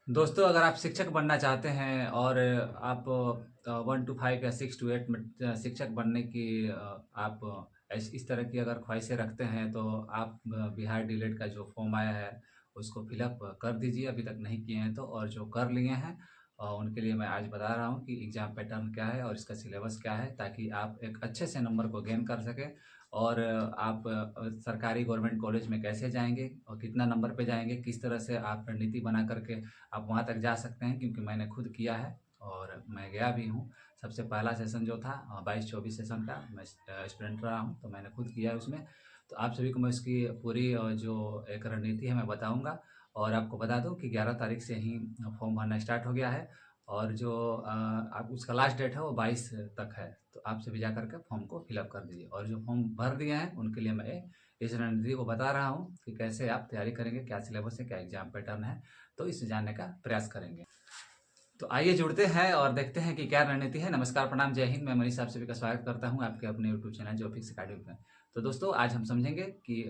दोस्तों, अगर आप शिक्षक बनना चाहते हैं और आप 1 टू 5 या 6 टू 8 में शिक्षक बनने की आप इस तरह की अगर ख्वाहिशें रखते हैं तो आप बिहार डीलेट का जो फॉर्म आया है उसको फिलअप कर दीजिए। अभी तक नहीं किए हैं तो, और जो कर लिए हैं उनके लिए मैं आज बता रहा हूँ कि एग्ज़ाम पैटर्न क्या है और इसका सिलेबस क्या है, ताकि आप एक अच्छे से नंबर को गेन कर सकें। और आप सरकारी गवर्नमेंट कॉलेज में कैसे जाएंगे और कितना नंबर पे जाएंगे, किस तरह से आप रणनीति बना करके आप वहाँ तक जा सकते हैं, क्योंकि मैंने खुद किया है और मैं गया भी हूँ। सबसे पहला सेशन जो था 22-24 सेशन का, मैं स्टूडेंट रहा हूँ तो मैंने खुद किया है उसमें। तो आप सभी को मैं उसकी पूरी जो एक रणनीति है मैं बताऊँगा। और आपको बता दूँ कि 11 तारीख से ही फॉर्म भरना स्टार्ट हो गया है, और जो आप उसका लास्ट डेट है वो 22 तक है। तो आप सभी जा कर के फॉर्म को फिलअप कर दीजिए, और जो फॉर्म भर दिए हैं उनके लिए मैं इस रणनीति को बता रहा हूँ कि कैसे आप तैयारी करेंगे, क्या सिलेबस है, क्या एग्जाम पैटर्न है, तो इसे जानने का प्रयास करेंगे। तो आइए जुड़ते हैं और देखते हैं कि क्या रणनीति है। नमस्कार, प्रणाम, जय हिंद। मैं मनीष, आप सभी का स्वागत करता हूं आपके अपने यूट्यूब चैनल जो फिक्स अकेडमी में। तो दोस्तों, आज हम समझेंगे कि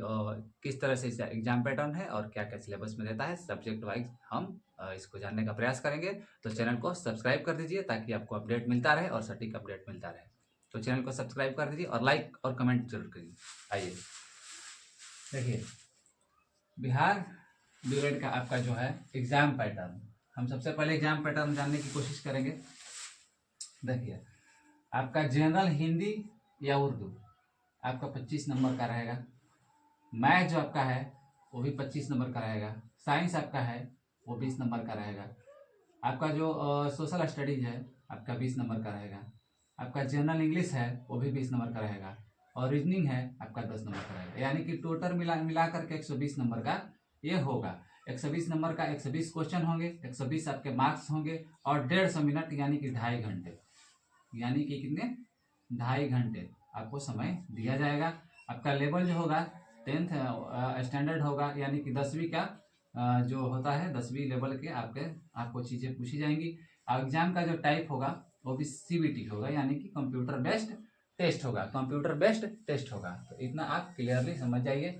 किस तरह से इसका एग्जाम पैटर्न है और क्या क्या सिलेबस में देता है, सब्जेक्ट वाइज हम इसको जानने का प्रयास करेंगे। तो चैनल को सब्सक्राइब कर दीजिए ताकि आपको अपडेट मिलता रहे और सटीक अपडेट मिलता रहे। तो चैनल को सब्सक्राइब कर दीजिए और लाइक और कमेंट जरूर करिए। आइए देखिए, बिहार बीएड का आपका जो है एग्जाम पैटर्न, हम सबसे पहले एग्जाम पैटर्न जानने की कोशिश करेंगे। देखिए, आपका जनरल हिंदी या उर्दू आपका 25 नंबर का रहेगा। मैथ जो आपका है वो भी 25 नंबर का रहेगा। साइंस आपका है वो 20 नंबर का रहेगा। आपका जो सोशल स्टडीज है आपका 20 नंबर का रहेगा। आपका जनरल इंग्लिश है वो भी 20 नंबर का रहेगा। और रीजनिंग है आपका 10 नंबर का रहेगा। यानी कि टोटल मिला करके 120 नंबर का ये होगा। 120 नंबर का 120 क्वेश्चन होंगे, 120 आपके मार्क्स होंगे, और 150 मिनट यानी कि 2.5 घंटे, यानी कि कितने 2.5 घंटे आपको समय दिया जाएगा। आपका लेवल जो होगा 10th स्टैंडर्ड होगा, यानी कि 10वीं का जो होता है 10वीं लेवल के आपको चीज़ें पूछी जाएंगी। एग्जाम का जो टाइप होगा वो भी सीबीटी होगा, यानी कि कंप्यूटर बेस्ड टेस्ट होगा। कंप्यूटर बेस्ड टेस्ट होगा, तो इतना आप क्लियरली समझ जाइए।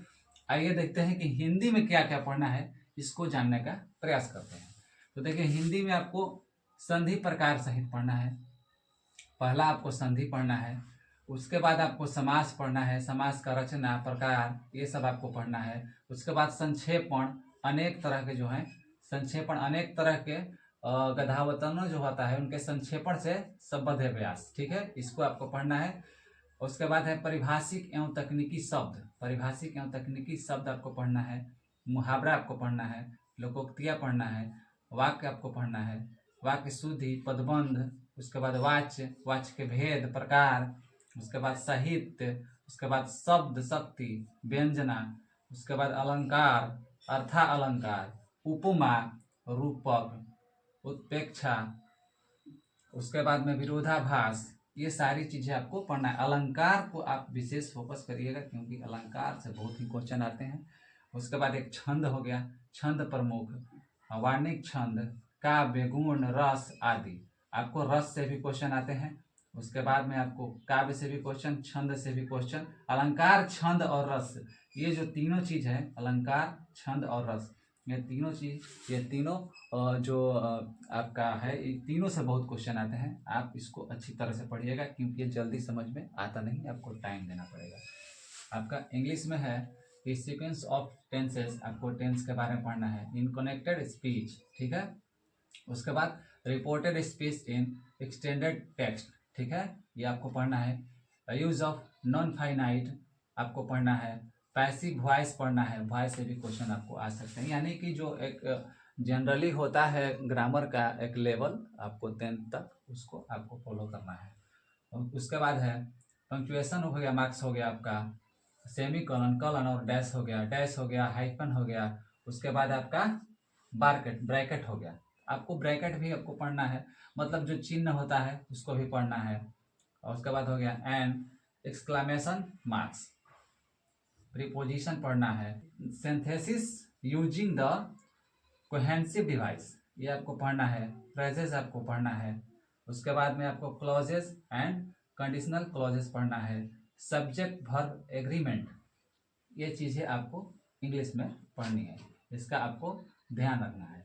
आइए देखते हैं कि हिंदी में क्या क्या पढ़ना है, इसको जानने का प्रयास करते हैं। तो देखिए, हिंदी में आपको संधि प्रकार सहित पढ़ना है। पहला आपको संधि पढ़ना है, उसके बाद आपको समास पढ़ना है, समास का रचना प्रकार ये सब आपको पढ़ना है। उसके बाद संक्षेपण, अनेक तरह के जो हैं संक्षेपण, अनेक तरह के गधावतन जो होता है उनके संक्षेपण से संबद्ध व्यास, ठीक है, इसको आपको पढ़ना है। उसके बाद है परिभाषिक एवं तकनीकी शब्द, परिभाषिक एवं तकनीकी शब्द आपको पढ़ना है। मुहावरा आपको पढ़ना है, लोकोक्तियाँ पढ़ना है, वाक्य आपको पढ़ना है, वाक्य शुद्धि, पदबंध, उसके बाद वाच्य, वाच्य के भेद प्रकार, उसके बाद साहित्य, उसके बाद शब्द शक्ति, व्यंजना, उसके बाद अलंकार, अर्था अलंकार, उपमा, रूपक, उत्प्रेक्षा, उसके बाद में विरोधाभास, ये सारी चीजें आपको पढ़ना है। अलंकार को आप विशेष फोकस करिएगा, क्योंकि अलंकार से बहुत ही क्वेश्चन आते हैं। उसके बाद एक छंद हो गया, छंद प्रमुख, वार्णिक छंद, काव्य, गुण, रस आदि, आपको रस से भी क्वेश्चन आते हैं। उसके बाद में आपको काव्य से भी क्वेश्चन, छंद से भी क्वेश्चन। अलंकार, छंद और रस, ये जो तीनों चीज है, अलंकार, छंद और रस, ये तीनों चीज, ये तीनों जो आपका है, ये तीनों से बहुत क्वेश्चन आते हैं। आप इसको अच्छी तरह से पढ़िएगा, क्योंकि ये जल्दी समझ में आता नहीं, आपको टाइम देना पड़ेगा। आपका इंग्लिश में है कि सीक्वेंस ऑफ टेंसेस, आपको टेंस के बारे में पढ़ना है। इन कनेक्टेड स्पीच, ठीक है। उसके बाद reported speech in extended text, ठीक है, ये आपको पढ़ना है। यूज ऑफ नॉन फाइनाइट आपको पढ़ना है। पैसिव वॉइस पढ़ना है, वॉइस से भी क्वेश्चन आपको आ सकते हैं। यानी कि जो एक जनरली होता है ग्रामर का एक लेवल, आपको 10th तक उसको आपको फॉलो करना है। उसके बाद है पंक्चुएशन हो गया, मार्क्स हो गया आपका, सेमी कॉलन, कॉलन और डैश हो गया, डैश हो गया, हाइफन हो गया। उसके बाद आपका ब्रैकेट, ब्रैकेट हो गया, आपको ब्रैकेट भी आपको पढ़ना है, मतलब जो चिन्ह होता है उसको भी पढ़ना है। और उसके बाद हो गया एंड एक्सक्लेमेशन मार्क्स, प्रीपोजिशन पढ़ना है। सिंथेसिस यूजिंग द कोहेंसिव डिवाइस, ये आपको पढ़ना है। फ्रेजेस आपको पढ़ना है। उसके बाद में आपको क्लॉजेस एंड कंडीशनल क्लॉजेस पढ़ना है। सब्जेक्ट वर्ब एग्रीमेंट, ये चीज़ें आपको इंग्लिश में पढ़नी है, इसका आपको ध्यान रखना है।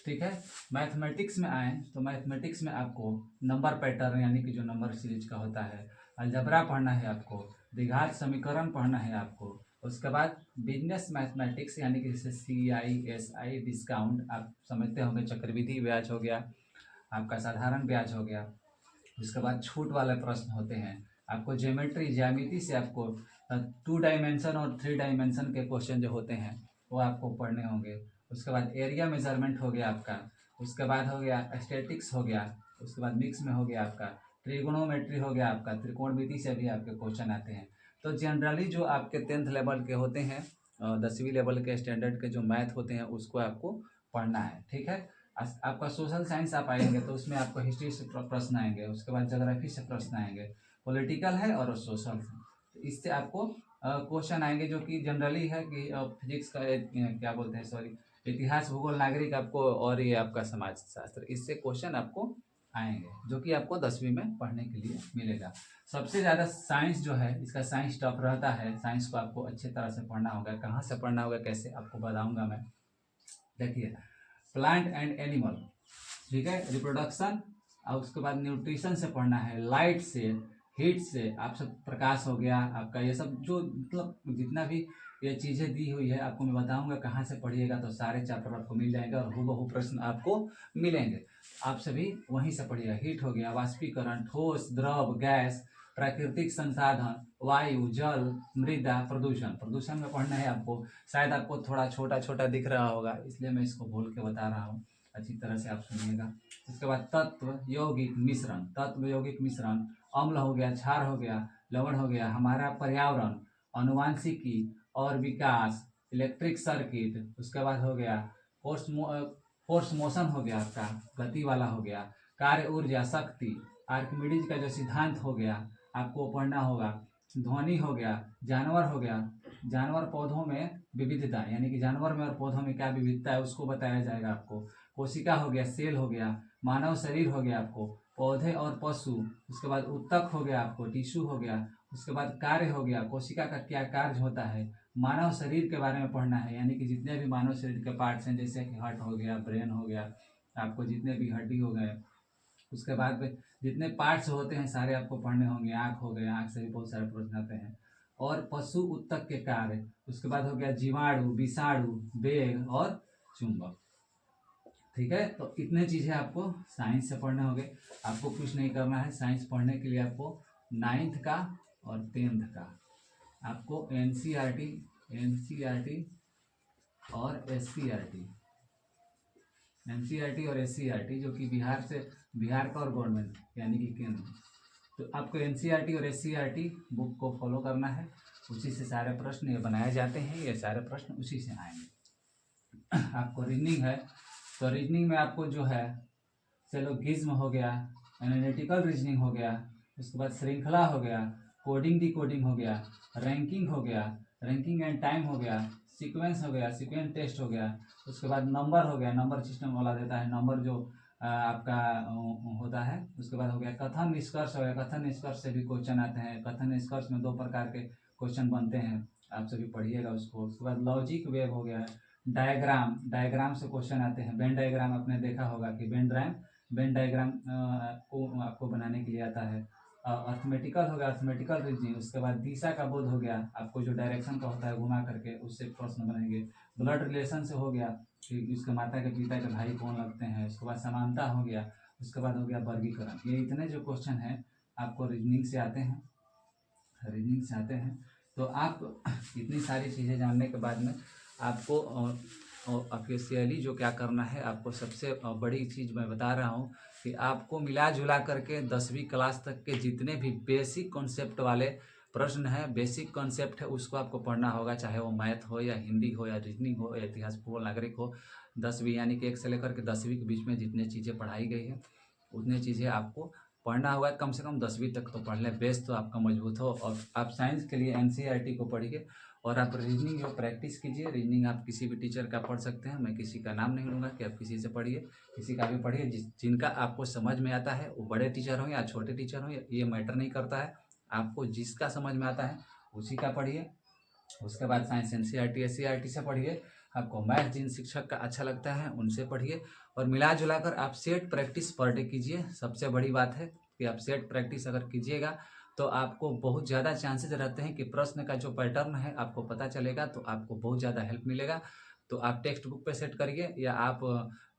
ठीक है। मैथमेटिक्स में आए तो मैथमेटिक्स में आपको नंबर पैटर्न यानी कि जो नंबर सीरीज का होता है, अलजबरा पढ़ना है आपको, द्विघात समीकरण पढ़ना है आपको। उसके बाद बिजनेस मैथमेटिक्स यानी कि जैसे CI, SI, डिस्काउंट आप समझते होंगे, चक्रवृद्धि ब्याज हो गया, आपका साधारण ब्याज हो गया। उसके बाद छूट वाले प्रश्न होते हैं। आपको ज्यामिति से आपको 2 डायमेंशन और 3 डायमेंशन के क्वेश्चन जो होते हैं वो आपको पढ़ने होंगे। उसके बाद एरिया मेजरमेंट हो गया आपका। उसके बाद हो गया स्टैटिक्स हो गया। उसके बाद मिक्स में हो गया आपका ट्रिगोनोमेट्री हो गया, आपका त्रिकोणमिति से भी आपके क्वेश्चन आते हैं। तो जनरली जो आपके 10th लेवल के होते हैं, 10वीं लेवल के स्टैंडर्ड के जो मैथ होते हैं उसको आपको पढ़ना है, ठीक है। आपका सोशल साइंस आप आएंगे तो उसमें आपको हिस्ट्री से प्रश्न आएंगे, उसके बाद ज्योग्राफी से प्रश्न आएंगे, पॉलिटिकल है और सोशल है। तो इससे आपको क्वेश्चन आएंगे जो कि जनरली है कि फिजिक्स का क्या बोलते हैं, सॉरी, इतिहास, भूगोल, नागरिक आपको, और ये आपका समाज शास्त्र, इससे क्वेश्चन आपको आएंगे जो कि आपको 10वीं में पढ़ने के लिए मिलेगा। सबसे ज़्यादा साइंस जो है, इसका साइंस टफ रहता है। साइंस को आपको अच्छे तरह से पढ़ना होगा। कहाँ से पढ़ना होगा, कैसे, आपको बताऊंगा मैं। देखिए, प्लांट एंड एनिमल, ठीक है, रिप्रोडक्शन, और उसके बाद न्यूट्रिशन से पढ़ना है, लाइट से, हीट से, आप सब प्रकाश हो गया आपका, ये सब जो मतलब जितना भी ये चीज़ें दी हुई है आपको मैं बताऊंगा कहाँ से पढ़िएगा तो सारे चैप्टर आपको मिल जाएंगे और हूबहू प्रश्न आपको मिलेंगे। आप सभी वहीं से पढ़िएगा। हीट हो गया, वाष्पीकरण, ठोस, द्रव, गैस, प्राकृतिक संसाधन, वायु, जल, मृदा, प्रदूषण। प्रदूषण में पढ़ना है आपको। शायद आपको थोड़ा छोटा छोटा दिख रहा होगा इसलिए मैं इसको बोल के बता रहा हूँ, अच्छी तरह से आप सुनिएगा। उसके बाद तत्व यौगिक मिश्रण, तत्व यौगिक मिश्रण, अम्ल हो गया, क्षार हो गया, लवण हो गया, हमारा पर्यावरण, अनुवांशिकी और विकास, इलेक्ट्रिक सर्किट। उसके बाद हो गया फोर्स मोशन हो गया, आपका गति वाला हो गया, कार्य ऊर्जा, शक्ति, आर्किमिडीज का जो सिद्धांत हो गया आपको पढ़ना होगा। ध्वनि हो गया, जानवर हो गया, जानवर पौधों में विविधता यानी कि जानवर में और पौधों में क्या विविधता है उसको बताया जाएगा आपको। कोशिका हो गया, सेल हो गया, मानव शरीर हो गया आपको, पौधे और पशु। उसके बाद उत्तक हो गया आपको, टिश्यू हो गया। उसके बाद कार्य हो गया, कोशिका का क्या कार्य होता है। मानव शरीर के बारे में पढ़ना है यानी कि जितने भी मानव शरीर के पार्ट्स हैं, जैसे कि हार्ट हो गया, ब्रेन हो गया, आपको जितने भी हड्डी हो गए, उसके बाद जितने पार्ट्स होते हैं सारे आपको पढ़ने होंगे। आँख हो गया, आँख से भी बहुत सारे प्रश्न आते हैं। और पशु उत्तक के कार्य। उसके बाद हो गया जीवाणु, विषाणु, वेग और चुंबक, ठीक है। तो इतने चीज़ें आपको साइंस से पढ़ने होंगे। आपको कुछ नहीं करना है। साइंस पढ़ने के लिए आपको 9th का और 10th का आपको एनसीईआरटी और एससीईआरटी, एनसीईआरटी और एससीईआरटी जो कि बिहार का और गवर्नमेंट यानी कि केंद्र, तो आपको एनसीईआरटी और एससीईआरटी बुक को फॉलो करना है। उसी से सारे प्रश्न ये बनाए जाते हैं, ये सारे प्रश्न उसी से आएंगे। आपको रीजनिंग है तो रीजनिंग में आपको जो है सिलोगिज्म हो गया, एनालिटिकल रीजनिंग हो गया, उसके बाद श्रृंखला हो गया, कोडिंग डिकोडिंग हो गया, रैंकिंग हो गया, रैंकिंग एंड टाइम हो गया, सीक्वेंस हो गया, सीक्वेंस टेस्ट हो गया। उसके बाद नंबर हो गया, नंबर सिस्टम वाला देता है नंबर जो आपका होता है। उसके बाद हो गया कथन निष्कर्ष हो गया, कथन निष्कर्ष से भी क्वेश्चन आते हैं। कथन निष्कर्ष में 2 प्रकार के क्वेश्चन बनते हैं, आप सभी पढ़िएगा उसको। उसके बाद लॉजिक वेव हो गया, डायग्राम, डायग्राम से क्वेश्चन आते हैं। वेन डायग्राम आपने देखा होगा कि वेन डायग्राम को आपको बनाने के लिए आता है। अर्थमेटिकल हो गया, अर्थमेटिकल रीजनिंग। उसके बाद दिशा का बोध हो गया, आपको जो डायरेक्शन का होता है घुमा करके उससे प्रश्न बनेंगे। ब्लड रिलेशन से हो गया कि उसके माता के पिता के भाई कौन लगते हैं। उसके बाद समानता हो गया। उसके बाद हो गया वर्गीकरण। ये इतने जो क्वेश्चन हैं आपको रीजनिंग से आते हैं, रीजनिंग से आते हैं। तो आप इतनी सारी चीज़ें जानने के बाद में आपको ऑफिशियली जो क्या करना है, आपको सबसे बड़ी चीज़ मैं बता रहा हूँ कि आपको मिला जुला करके 10वीं क्लास तक के जितने भी बेसिक कॉन्सेप्ट वाले प्रश्न हैं, बेसिक कॉन्सेप्ट है, उसको आपको पढ़ना होगा। चाहे वो मैथ हो या हिंदी हो या रीजनिंग हो या इतिहास, भूगोल, नागरिक हो। 10वीं यानी कि 1 से लेकर के 10वीं के बीच में जितने चीज़ें पढ़ाई गई है उतने चीज़ें आपको पढ़ना होगा। कम से कम 10वीं तक तो पढ़ लें, बेस तो आपका मजबूत हो। और आप साइंस के लिए एनसीईआरटी को पढ़िए और आप रीजनिंग जो प्रैक्टिस कीजिए। रीजनिंग आप किसी भी टीचर का पढ़ सकते हैं, मैं किसी का नाम नहीं लूँगा कि आप किसी से पढ़िए, किसी का भी पढ़िए जिनका आपको समझ में आता है, वो बड़े टीचर हो या छोटे टीचर हो, ये मैटर नहीं करता है। आपको जिसका समझ में आता है उसी का पढ़िए। उसके बाद साइंस एनसीईआरटी एससीईआरटी से पढ़िए। आपको मैथ जिन शिक्षक का अच्छा लगता है उनसे पढ़िए और मिला जुला कर आप सेट प्रैक्टिस पर डे कीजिए। सबसे बड़ी बात है कि आप सेट प्रैक्टिस अगर कीजिएगा तो आपको बहुत ज़्यादा चांसेस रहते हैं कि प्रश्न का जो पैटर्न है आपको पता चलेगा, तो आपको बहुत ज़्यादा हेल्प मिलेगा। तो आप टेक्स्ट बुक पे सेट करिए या आप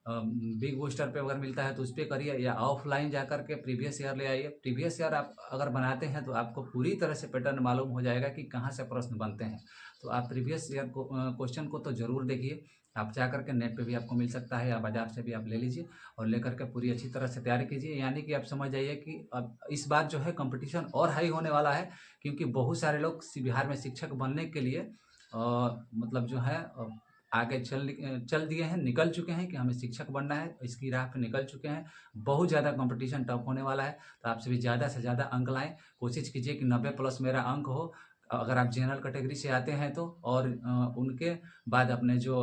बिग बूस्टर पे अगर मिलता है तो उस पे करिए या ऑफलाइन जाकर के प्रीवियस ईयर ले आइए। प्रीवियस ईयर आप अगर बनाते हैं तो आपको पूरी तरह से पैटर्न मालूम हो जाएगा कि कहाँ से प्रश्न बनते हैं। तो आप प्रीवियस ईयर को क्वेश्चन को तो ज़रूर देखिए। आप जा कर के नेट पे भी आपको मिल सकता है या बाज़ार से भी आप ले लीजिए और लेकर के पूरी अच्छी तरह से तैयारी कीजिए। यानी कि आप समझ जाइए कि अब इस बार जो है कॉम्पिटिशन और हाई होने वाला है, क्योंकि बहुत सारे लोग बिहार में शिक्षक बनने के लिए मतलब जो है आगे चल दिए हैं, निकल चुके हैं कि हमें शिक्षक बनना है, इसकी राह पे निकल चुके हैं। बहुत ज़्यादा कॉम्पिटिशन टफ होने वाला है, तो आप सभी ज़्यादा से ज़्यादा अंक लाएँ। कोशिश कीजिए कि 90 प्लस मेरा अंक हो। अगर आप जनरल कैटेगरी से आते हैं तो और उनके बाद अपने जो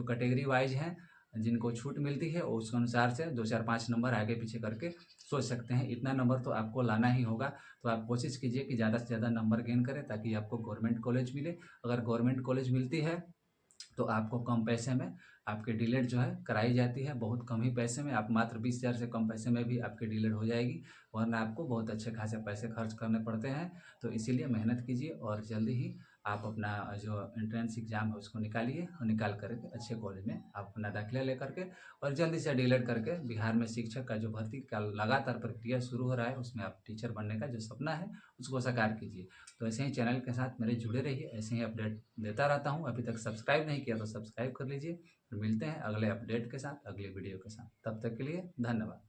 कैटेगरी वाइज़ हैं, जिनको छूट मिलती है उस अनुसार से 2, 4, 5 नंबर आगे पीछे करके सोच सकते हैं। इतना नंबर तो आपको लाना ही होगा, तो आप कोशिश कीजिए कि ज़्यादा से ज़्यादा नंबर गेन करें ताकि आपको गवर्नमेंट कॉलेज मिले। अगर गवर्नमेंट कॉलेज मिलती है तो आपको कम पैसे में आपकी डीलेड जो है कराई जाती है, बहुत कम ही पैसे में। आप मात्र 20,000 से कम पैसे में भी आपकी डीलेड हो जाएगी, वरना आपको बहुत अच्छे खासे पैसे खर्च करने पड़ते हैं। तो इसीलिए मेहनत कीजिए और जल्दी ही आप अपना जो एंट्रेंस एग्ज़ाम है उसको निकालिए और निकाल करके अच्छे कॉलेज में आप अपना दाखिला लेकर के और जल्दी से डीलेड करके बिहार में शिक्षक का जो भर्ती का लगातार प्रक्रिया शुरू हो रहा है उसमें आप टीचर बनने का जो सपना है उसको साकार कीजिए। तो ऐसे ही चैनल के साथ मेरे जुड़े रहिए, ऐसे ही अपडेट देता रहता हूँ। अभी तक सब्सक्राइब नहीं किया तो सब्सक्राइब कर लीजिए। फिर मिलते हैं अगले अपडेट के साथ, अगली वीडियो के साथ। तब तक के लिए धन्यवाद।